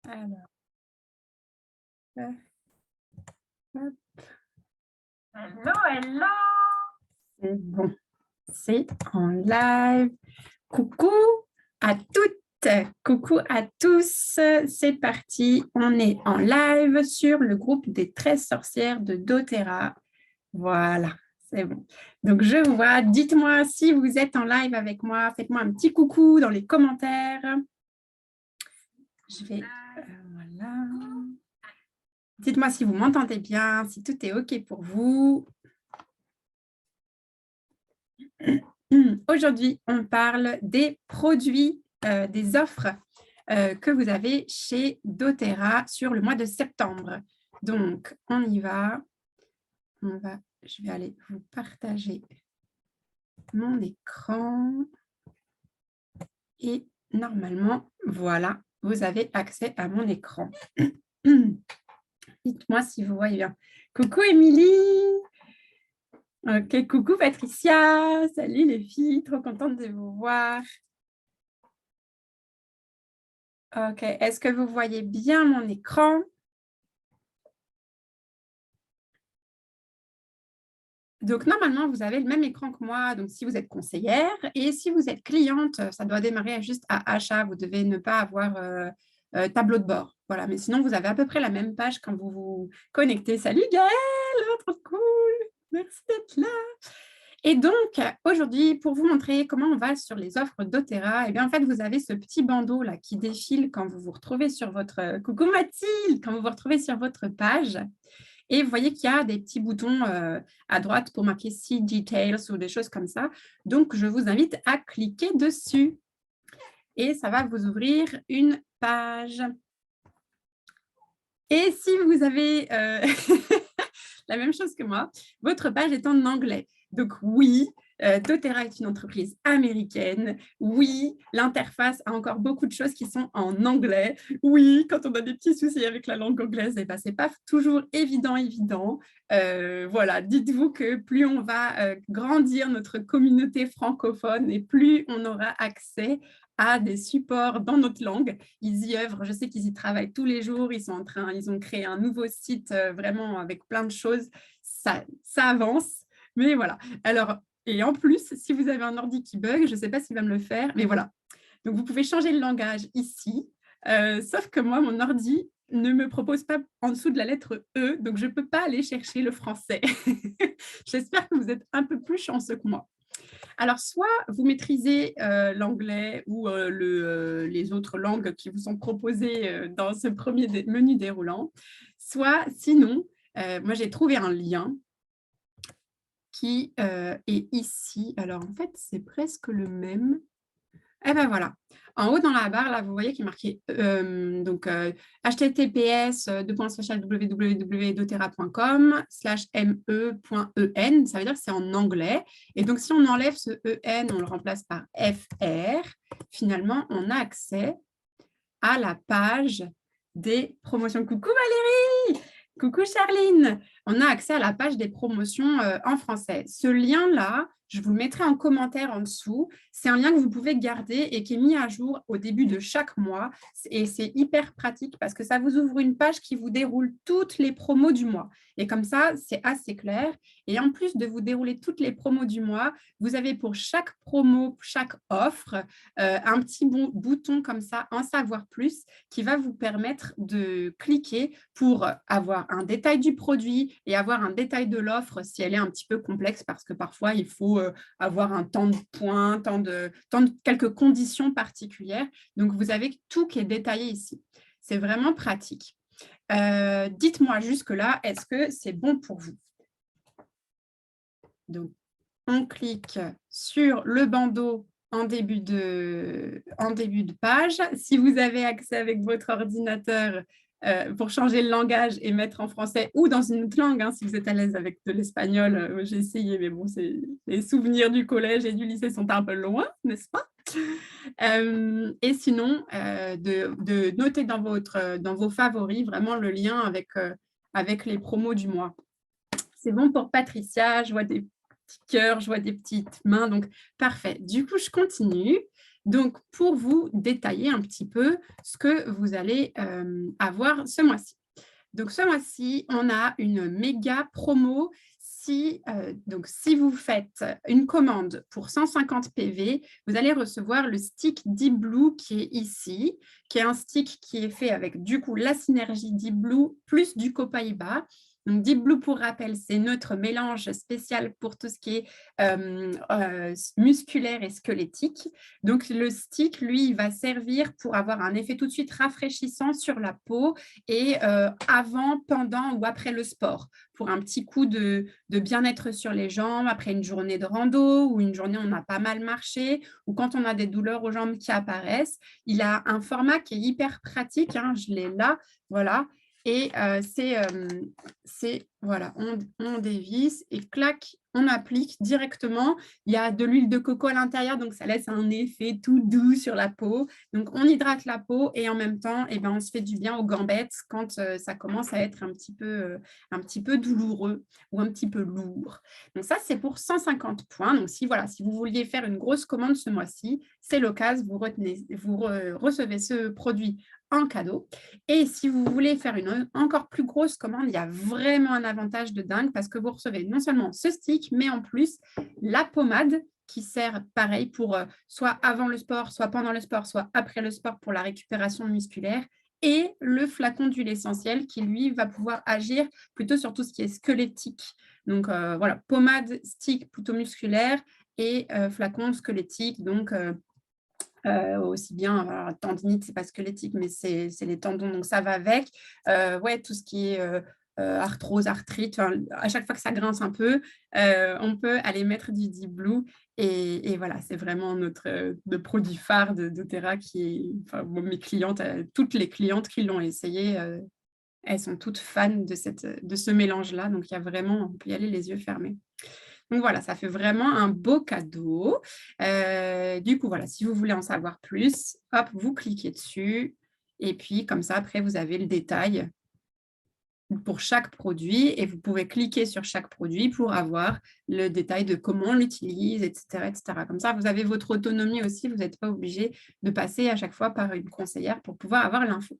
Alors, hop, hop, Hello, hello! c'est bon, c'est en live. Coucou à toutes, coucou à tous, c'est parti. On est en live sur le groupe des 13 sorcières de doTERRA. Voilà, c'est bon. Donc, je vous vois. Dites-moi si vous êtes en live avec moi. Faites-moi un petit coucou dans les commentaires. Je vais... voilà. Dites-moi si vous m'entendez bien, si tout est OK pour vous. Aujourd'hui, on parle des produits, des offres que vous avez chez doTERRA sur le mois de septembre. Donc, on y va. Je vais aller vous partager mon écran. Et normalement, voilà, vous avez accès à mon écran. Dites-moi si vous voyez bien. Coucou Émilie. Ok, coucou Patricia. Salut les filles, trop contente de vous voir. Ok, est-ce que vous voyez bien mon écran? Donc, normalement, vous avez le même écran que moi, donc si vous êtes conseillère. Et si vous êtes cliente, ça doit démarrer juste à achat. Vous devez ne pas avoir tableau de bord. Voilà, mais sinon, vous avez à peu près la même page quand vous vous connectez. Salut Gaëlle, trop cool. Merci d'être là. Et donc, aujourd'hui, pour vous montrer comment on va sur les offres doTERRA, eh bien, en fait, vous avez ce petit bandeau là qui défile quand vous vous retrouvez sur votre... Coucou Mathilde, quand vous vous retrouvez sur votre page. Et vous voyez qu'il y a des petits boutons à droite pour marquer See Details ou des choses comme ça. Donc, je vous invite à cliquer dessus. Et ça va vous ouvrir une page. Et si vous avez la même chose que moi, votre page est en anglais. Donc oui, doTERRA est une entreprise américaine. Oui, l'interface a encore beaucoup de choses qui sont en anglais. Oui, quand on a des petits soucis avec la langue anglaise, eh ben, ce n'est pas toujours évident. Voilà, dites-vous que plus on va grandir notre communauté francophone et plus on aura accès à des supports dans notre langue. Ils y œuvrent, je sais qu'ils y travaillent tous les jours, ils ont créé un nouveau site vraiment avec plein de choses, ça avance, mais voilà. Alors, et en plus, si vous avez un ordi qui bug, je ne sais pas s'il va me le faire, mais voilà. Donc, vous pouvez changer le langage ici, sauf que moi, mon ordi ne me propose pas en dessous de la lettre E, donc je ne peux pas aller chercher le français. J'espère que vous êtes un peu plus chanceux que moi. Alors, soit vous maîtrisez l'anglais ou les autres langues qui vous sont proposées dans ce premier menu déroulant, soit sinon, moi j'ai trouvé un lien qui est ici. Alors, en fait, c'est presque le même. Eh bien, voilà. En haut, dans la barre, là, vous voyez qu'il est marqué https://www.doterra.com/me.en. Ça veut dire que c'est en anglais. Et donc, si on enlève ce EN, on le remplace par FR, finalement, on a accès à la page des promotions. Coucou Valérie! Coucou Charline! On a accès à la page des promotions en français. Ce lien-là, je vous le mettrai en commentaire en dessous. C'est un lien que vous pouvez garder et qui est mis à jour au début de chaque mois. Et c'est hyper pratique parce que ça vous ouvre une page qui vous déroule toutes les promos du mois. Et comme ça, c'est assez clair. Et en plus de vous dérouler toutes les promos du mois, vous avez pour chaque promo, chaque offre, un petit bouton comme ça, en savoir plus, qui va vous permettre de cliquer pour avoir un détail du produit et avoir un détail de l'offre si elle est un petit peu complexe parce que parfois il faut avoir un temps de points, quelques conditions particulières. Donc, vous avez tout qui est détaillé ici. C'est vraiment pratique. Dites-moi jusque-là, est-ce que c'est bon pour vous? Donc, on clique sur le bandeau en début de page. Si vous avez accès avec votre ordinateur pour changer le langage et mettre en français ou dans une autre langue, hein, si vous êtes à l'aise avec de l'espagnol, j'ai essayé, mais bon, les souvenirs du collège et du lycée sont un peu loin, n'est-ce pas? Et sinon, de noter dans vos favoris vraiment le lien avec les promos du mois. C'est bon pour Patricia, je vois des petits cœurs, je vois des petites mains, donc parfait. Du coup, je continue. Donc, pour vous détailler un petit peu ce que vous allez avoir ce mois-ci. Donc, ce mois-ci, on a une méga promo. Donc, si vous faites une commande pour 150 PV, vous allez recevoir le stick Deep Blue qui est ici, qui est un stick qui est fait avec du coup la synergie Deep Blue plus du Copaiba. Donc, Deep Blue, pour rappel, c'est notre mélange spécial pour tout ce qui est musculaire et squelettique. Donc, le stick, lui, il va servir pour avoir un effet tout de suite rafraîchissant sur la peau et avant, pendant ou après le sport, pour un petit coup de bien-être sur les jambes après une journée de rando ou une journée où on a pas mal marché ou quand on a des douleurs aux jambes qui apparaissent. Il a un format qui est hyper pratique, hein, je l'ai là, voilà. Et voilà, on dévisse et clac, on applique directement. Il y a de l'huile de coco à l'intérieur, donc ça laisse un effet tout doux sur la peau. Donc, on hydrate la peau et en même temps, eh ben, on se fait du bien aux gambettes quand ça commence à être un petit peu douloureux ou un petit peu lourd. Donc, ça, c'est pour 150 points. Donc, si vous vouliez faire une grosse commande ce mois-ci, c'est l'occasion, vous recevez ce produit en cadeau. Et si vous voulez faire une encore plus grosse commande, il y a vraiment un avantage de dingue parce que vous recevez non seulement ce stick, mais en plus la pommade qui sert pareil pour soit avant le sport, soit pendant le sport, soit après le sport pour la récupération musculaire, et le flacon d'huile essentielle qui, lui, va pouvoir agir plutôt sur tout ce qui est squelettique. Donc, voilà, pommade, stick plutôt musculaire et flacon squelettique, donc aussi bien, tendinite, c'est pas squelettique, mais c'est les tendons, donc ça va avec. Ouais, tout ce qui est arthrose, arthrite, à chaque fois que ça grince un peu, on peut aller mettre du Deep Blue. Et voilà, c'est vraiment notre produit phare de doTERRA qui est, enfin, mes clientes, toutes les clientes qui l'ont essayé, elles sont toutes fans de ce mélange-là. Donc, il y a vraiment, on peut y aller les yeux fermés. Donc voilà, ça fait vraiment un beau cadeau. Du coup, voilà, si vous voulez en savoir plus, hop, vous cliquez dessus. Et puis, comme ça, après, vous avez le détail pour chaque produit et vous pouvez cliquer sur chaque produit pour avoir le détail de comment on l'utilise, etc., etc. Comme ça, vous avez votre autonomie aussi. Vous n'êtes pas obligé de passer à chaque fois par une conseillère pour pouvoir avoir l'info.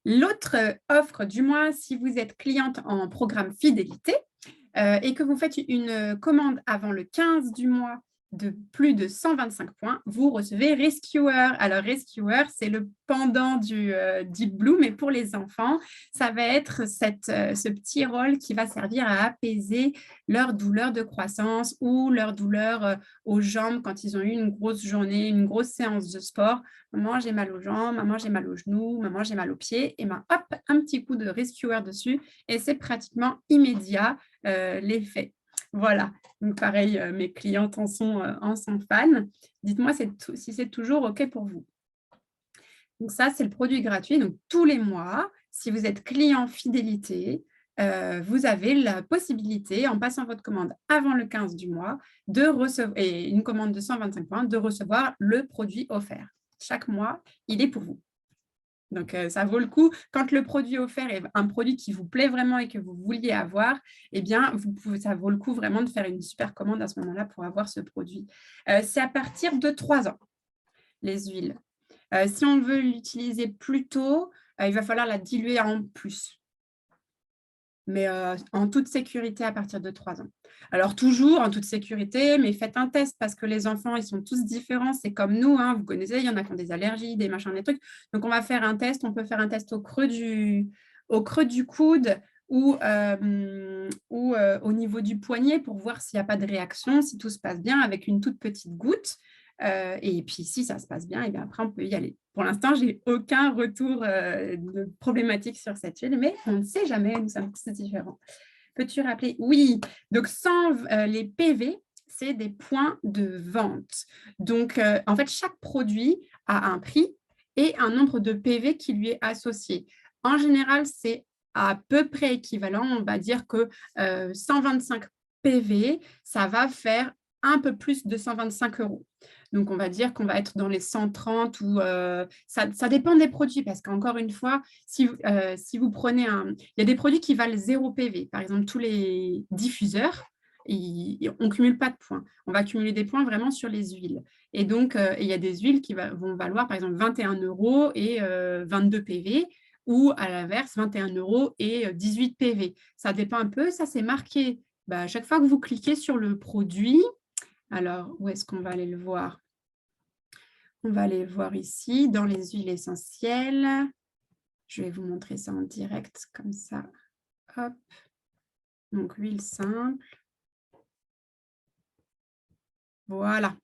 L'autre offre du mois, si vous êtes cliente en programme fidélité, et que vous faites une commande avant le 15 du mois de plus de 125 points, vous recevez Rescuer. Alors, Rescuer, c'est le pendant du Deep Blue, mais pour les enfants, ça va être ce petit rôle qui va servir à apaiser leur douleur de croissance ou leur douleur aux jambes quand ils ont eu une grosse journée, une grosse séance de sport. Maman, j'ai mal aux jambes, maman, j'ai mal aux genoux, maman, j'ai mal aux pieds. Et bien, hop, un petit coup de Rescuer dessus et c'est pratiquement immédiat l'effet. Voilà, donc pareil, mes clientes en sont fans. Dites-moi si c'est toujours OK pour vous. Donc ça, c'est le produit gratuit. Donc tous les mois, si vous êtes client fidélité, vous avez la possibilité, en passant votre commande avant le 15 du mois, de recevoir, et une commande de 125 points, de recevoir le produit offert. Chaque mois, il est pour vous. Donc, ça vaut le coup. Quand le produit offert est un produit qui vous plaît vraiment et que vous vouliez avoir, eh bien, ça vaut le coup vraiment de faire une super commande à ce moment-là pour avoir ce produit. C'est à partir de 3 ans, les huiles. Si on veut l'utiliser plus tôt, il va falloir la diluer en plus. Mais en toute sécurité à partir de 3 ans. Alors toujours en toute sécurité, mais faites un test parce que les enfants, ils sont tous différents. C'est comme nous, hein, vous connaissez, il y en a qui ont des allergies, des machins, des trucs. Donc, on va faire un test. On peut faire un test au creux du coude ou au niveau du poignet pour voir s'il n'y a pas de réaction, si tout se passe bien avec une toute petite goutte. Et puis, si ça se passe bien, et bien après, on peut y aller. Pour l'instant, je n'ai aucun retour de problématique sur cette huile, mais on ne sait jamais, nous sommes tous différents. Peux-tu rappeler? Oui, donc sans les PV, c'est des points de vente. Donc, en fait, chaque produit a un prix et un nombre de PV qui lui est associé. En général, c'est à peu près équivalent. On va dire que 125 PV, ça va faire un peu plus de 125 €. Donc, on va dire qu'on va être dans les 130 ou ça dépend des produits parce qu'encore une fois, si vous prenez il y a des produits qui valent 0 PV. Par exemple, tous les diffuseurs, on ne cumule pas de points. On va cumuler des points vraiment sur les huiles. Et donc, il y a des huiles qui vont valoir, par exemple, 21 € et 22 PV, ou à l'inverse, 21 € et 18 PV. Ça dépend un peu, ça c'est marqué. À chaque fois que vous cliquez sur le produit, alors où est-ce qu'on va aller le voir? On va aller le voir ici, dans les huiles essentielles. Je vais vous montrer ça en direct, comme ça. Hop. Donc, huile simple. Voilà.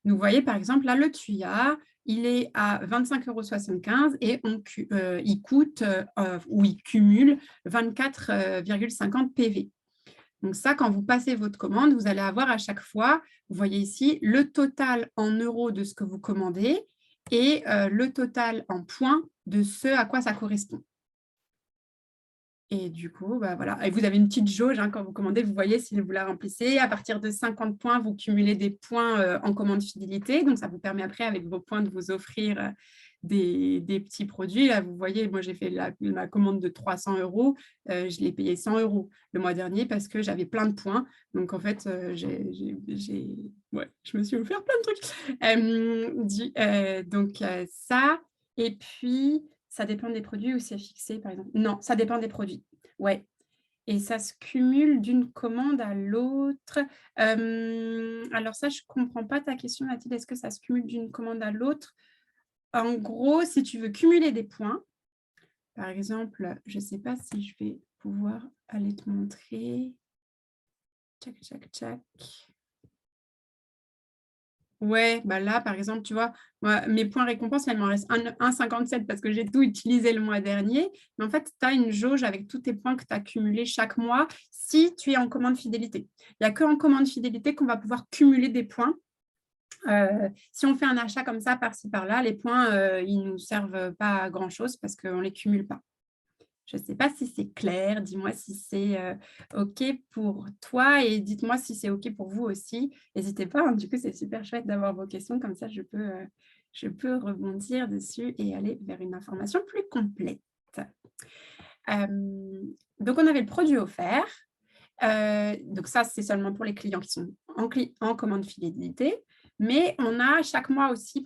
Donc, vous voyez, par exemple, là, le Thuya, il est à 25,75 € et il coûte ou il cumule 24,50 PV. Donc ça, quand vous passez votre commande, vous allez avoir à chaque fois, vous voyez ici, le total en euros de ce que vous commandez et le total en points de ce à quoi ça correspond. Et du coup, voilà. Et vous avez une petite jauge quand vous commandez, vous voyez si vous la remplissez. À partir de 50 points, vous cumulez des points en commande fidélité. Donc, ça vous permet après, avec vos points, de vous offrir des petits produits. Là, vous voyez, moi, j'ai fait ma commande de 300 €. Je l'ai payé 100 € le mois dernier parce que j'avais plein de points. Donc, en fait, je me suis offert plein de trucs. Donc, ça. Et puis, ça dépend des produits ou c'est fixé, par exemple? Non, ça dépend des produits. Ouais. Et ça se cumule d'une commande à l'autre. Alors ça, je ne comprends pas ta question, Mathilde. Est-ce que ça se cumule d'une commande à l'autre? En gros, si tu veux cumuler des points, par exemple, je ne sais pas si je vais pouvoir aller te montrer. Tchac, tchac, tchac. Ouais, là, par exemple, tu vois, moi, mes points récompenses, il m'en reste 1,57 parce que j'ai tout utilisé le mois dernier. Mais en fait, tu as une jauge avec tous tes points que tu as cumulés chaque mois si tu es en commande fidélité. Il n'y a qu'en commande fidélité qu'on va pouvoir cumuler des points. Si on fait un achat comme ça, par-ci, par-là, les points, ils ne nous servent pas à grand-chose parce qu'on ne les cumule pas. Je ne sais pas si c'est clair. Dis-moi si c'est OK pour toi et dites-moi si c'est OK pour vous aussi. N'hésitez pas. Du coup, c'est super chouette d'avoir vos questions. Comme ça, je peux rebondir dessus et aller vers une information plus complète. Donc, on avait le produit offert. Donc, ça, c'est seulement pour les clients qui sont en commande fidélité. Mais on a chaque mois aussi,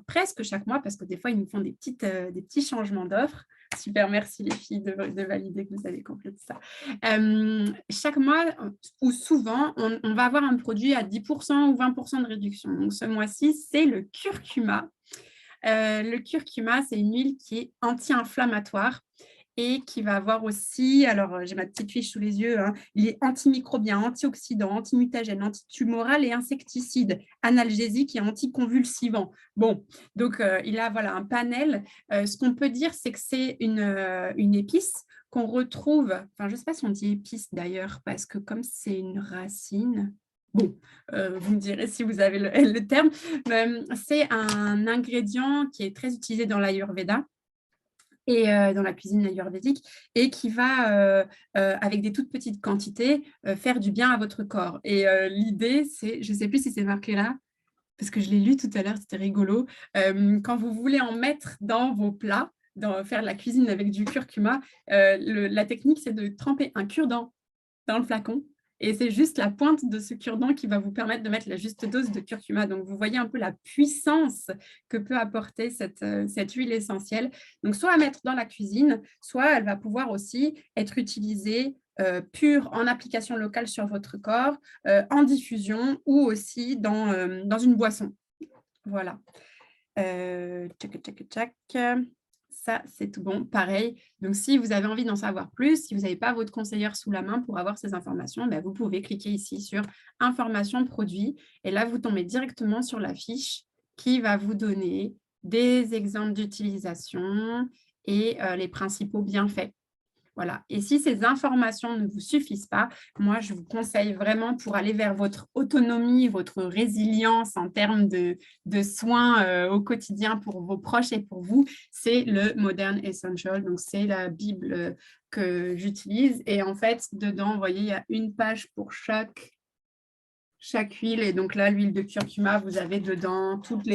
presque chaque mois, parce que des fois, ils nous font des petits changements d'offres. Super, merci les filles de valider que vous avez compris ça. Chaque mois, ou souvent, on va avoir un produit à 10% ou 20% de réduction. Donc, ce mois-ci, c'est le curcuma. Le curcuma, c'est une huile qui est anti-inflammatoire et qui va avoir aussi, alors j'ai ma petite fiche sous les yeux, il est antimicrobien, antioxydant, antimutagène, antitumoral et insecticide, analgésique et anticonvulsivant. Bon, donc il a un panel. Ce qu'on peut dire, c'est que c'est une épice qu'on retrouve, je ne sais pas si on dit épice d'ailleurs, parce que comme c'est une racine, bon, vous me direz si vous avez le terme, c'est un ingrédient qui est très utilisé dans l'Ayurveda et dans la cuisine ayurvédique, et qui va, avec des toutes petites quantités, faire du bien à votre corps. Et l'idée, c'est, je ne sais plus si c'est marqué là, parce que je l'ai lu tout à l'heure, c'était rigolo, quand vous voulez en mettre dans vos plats, faire de la cuisine avec du curcuma, la technique, c'est de tremper un cure-dent dans le flacon. Et c'est juste la pointe de ce cure-dent qui va vous permettre de mettre la juste dose de curcuma. Donc, vous voyez un peu la puissance que peut apporter cette huile essentielle. Donc, soit à mettre dans la cuisine, soit elle va pouvoir aussi être utilisée pure en application locale sur votre corps, en diffusion ou aussi dans une boisson. Voilà. Tchac. Ça, c'est tout bon. Pareil. Donc, si vous avez envie d'en savoir plus, si vous n'avez pas votre conseillère sous la main pour avoir ces informations, vous pouvez cliquer ici sur « Informations produits » et là, vous tombez directement sur la fiche qui va vous donner des exemples d'utilisation et les principaux bienfaits. Voilà. Et si ces informations ne vous suffisent pas, moi, je vous conseille vraiment, pour aller vers votre autonomie, votre résilience en termes de soins au quotidien pour vos proches et pour vous, c'est le Modern Essential. Donc, c'est la Bible que j'utilise. Et en fait, dedans, vous voyez, il y a une page pour chaque huile. Et donc là, l'huile de curcuma, vous avez dedans toutes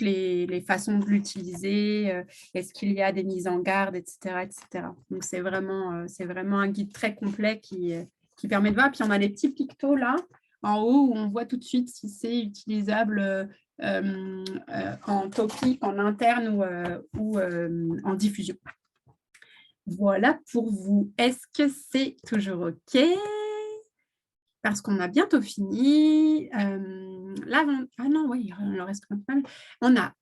les façons de l'utiliser, est-ce qu'il y a des mises en garde, etc. etc. Donc, c'est vraiment un guide très complet qui permet de voir. Puis, on a des petits pictos là en haut où on voit tout de suite si c'est utilisable en topic, en interne ou en diffusion. Voilà pour vous. Est-ce que c'est toujours OK? Parce qu'on a bientôt fini. Ah non, oui, il en reste quand même. On a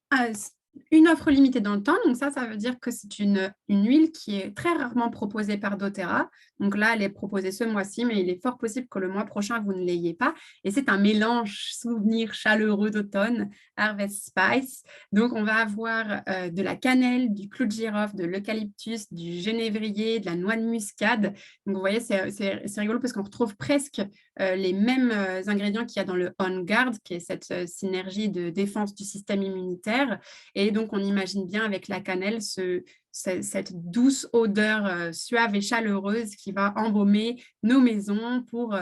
une offre limitée dans le temps. Donc ça veut dire que c'est une huile qui est très rarement proposée par doTERRA. Donc là, elle est proposée ce mois-ci, mais il est fort possible que le mois prochain, vous ne l'ayez pas. Et c'est un mélange souvenir chaleureux d'automne, Harvest Spice. Donc, on va avoir de la cannelle, du clou de girofle, de l'eucalyptus, du genévrier, de la noix de muscade. Donc, vous voyez, c'est rigolo parce qu'on retrouve presque les mêmes ingrédients qu'il y a dans le On Guard, qui est cette synergie de défense du système immunitaire. Et donc, on imagine bien avec la cannelle cette douce odeur suave et chaleureuse qui va embaumer nos maisons pour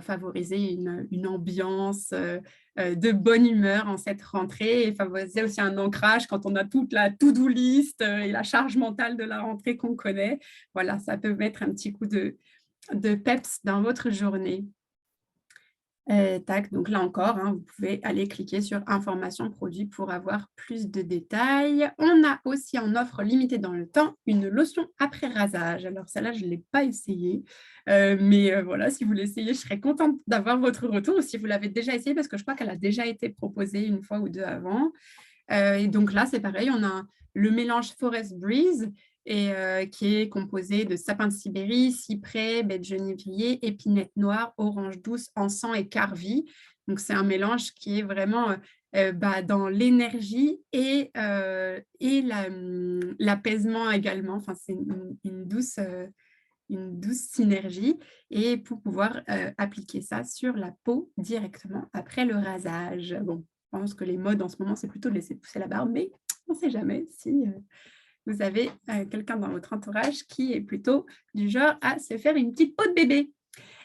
favoriser une ambiance de bonne humeur en cette rentrée et favoriser aussi un ancrage quand on a toute la to-do list et la charge mentale de la rentrée qu'on connaît. Voilà, ça peut mettre un petit coup de peps dans votre journée. Tac, donc là encore, vous pouvez aller cliquer sur informations produits pour avoir plus de détails. On a aussi en offre limitée dans le temps une lotion après rasage. Alors celle-là, je ne l'ai pas essayée, mais voilà, si vous l'essayez, je serais contente d'avoir votre retour ou si vous l'avez déjà essayé parce que je crois qu'elle a déjà été proposée une fois ou deux avant. Et donc là, c'est pareil, on a le mélange Forest Breeze qui est composé de sapin de Sibérie, cyprès, baie de genévrier, épinette noire, orange douce, encens et carvi. Donc, c'est un mélange qui est vraiment dans l'énergie et l'apaisement également. Enfin, c'est une douce synergie et pour pouvoir appliquer ça sur la peau directement après le rasage. Bon, je pense que les modes en ce moment, c'est plutôt de laisser pousser la barbe, mais on ne sait jamais si vous avez quelqu'un dans votre entourage qui est plutôt du genre à se faire une petite peau de bébé.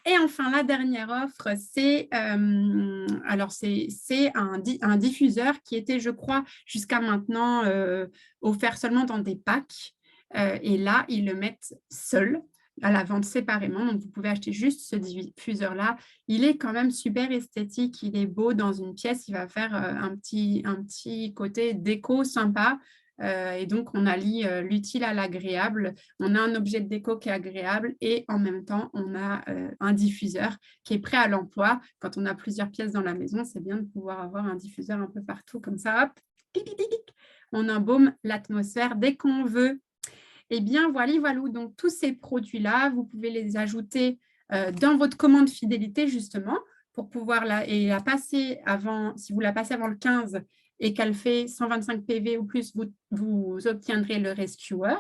Et enfin, la dernière offre, c'est un diffuseur qui était, je crois, jusqu'à maintenant offert seulement dans des packs. Et là, ils le mettent seul à la vente séparément. Donc, vous pouvez acheter juste ce diffuseur-là. Il est quand même super esthétique. Il est beau dans une pièce. Il va faire un petit côté déco sympa. Et donc, on allie l'utile à l'agréable. On a un objet de déco qui est agréable et en même temps, on a un diffuseur qui est prêt à l'emploi. Quand on a plusieurs pièces dans la maison, c'est bien de pouvoir avoir un diffuseur un peu partout comme ça. Hop, pic, pic, pic, pic. On embaume l'atmosphère dès qu'on veut. Eh bien, voilà. Donc, tous ces produits-là, vous pouvez les ajouter dans votre commande fidélité, justement, pour pouvoir la passer avant, si vous la passez avant le 15 et qu'elle fait 125 PV ou plus, vous obtiendrez le rescuer.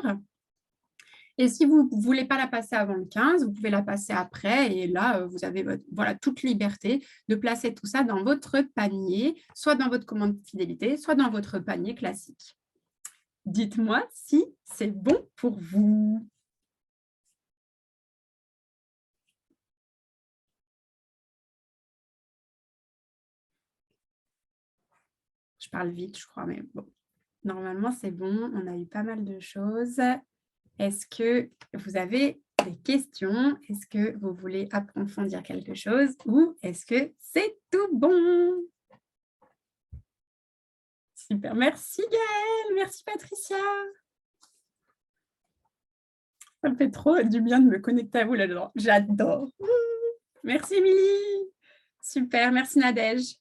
Et si vous ne voulez pas la passer avant le 15, vous pouvez la passer après. Et là, vous avez toute liberté de placer tout ça dans votre panier, soit dans votre commande fidélité, soit dans votre panier classique. Dites-moi si c'est bon pour vous. Je parle vite, je crois, mais bon. Normalement, c'est bon. On a eu pas mal de choses. Est-ce que vous avez des questions? Est-ce que vous voulez approfondir quelque chose? Ou est-ce que c'est tout bon? Super. Merci Gaëlle. Merci Patricia. Ça me fait trop du bien de me connecter à vous là-dedans. J'adore. Merci Émilie. Super. Merci Nadège.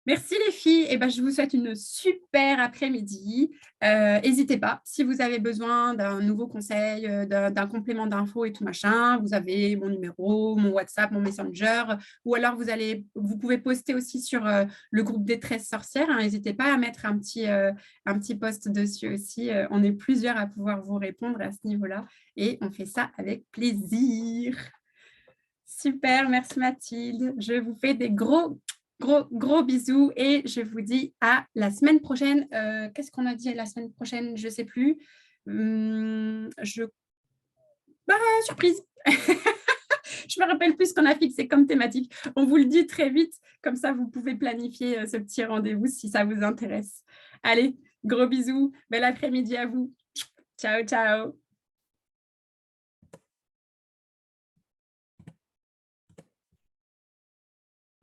Merci les filles. Et je vous souhaite une super après-midi. N'hésitez pas, si vous avez besoin d'un nouveau conseil, d'un complément d'infos et tout machin, vous avez mon numéro, mon WhatsApp, mon Messenger, ou alors vous pouvez poster aussi sur le groupe des 13 sorcières. N'hésitez pas à mettre un petit post dessus aussi. On est plusieurs à pouvoir vous répondre à ce niveau-là et on fait ça avec plaisir. Super, merci Mathilde. Je vous fais des gros bisous et je vous dis à la semaine prochaine. Qu'est-ce qu'on a dit la semaine prochaine? Je ne sais plus. Surprise. Je me rappelle plus ce qu'on a fixé comme thématique. On vous le dit très vite. Comme ça, vous pouvez planifier ce petit rendez-vous si ça vous intéresse. Allez, gros bisous. Bel après-midi à vous. Ciao, ciao.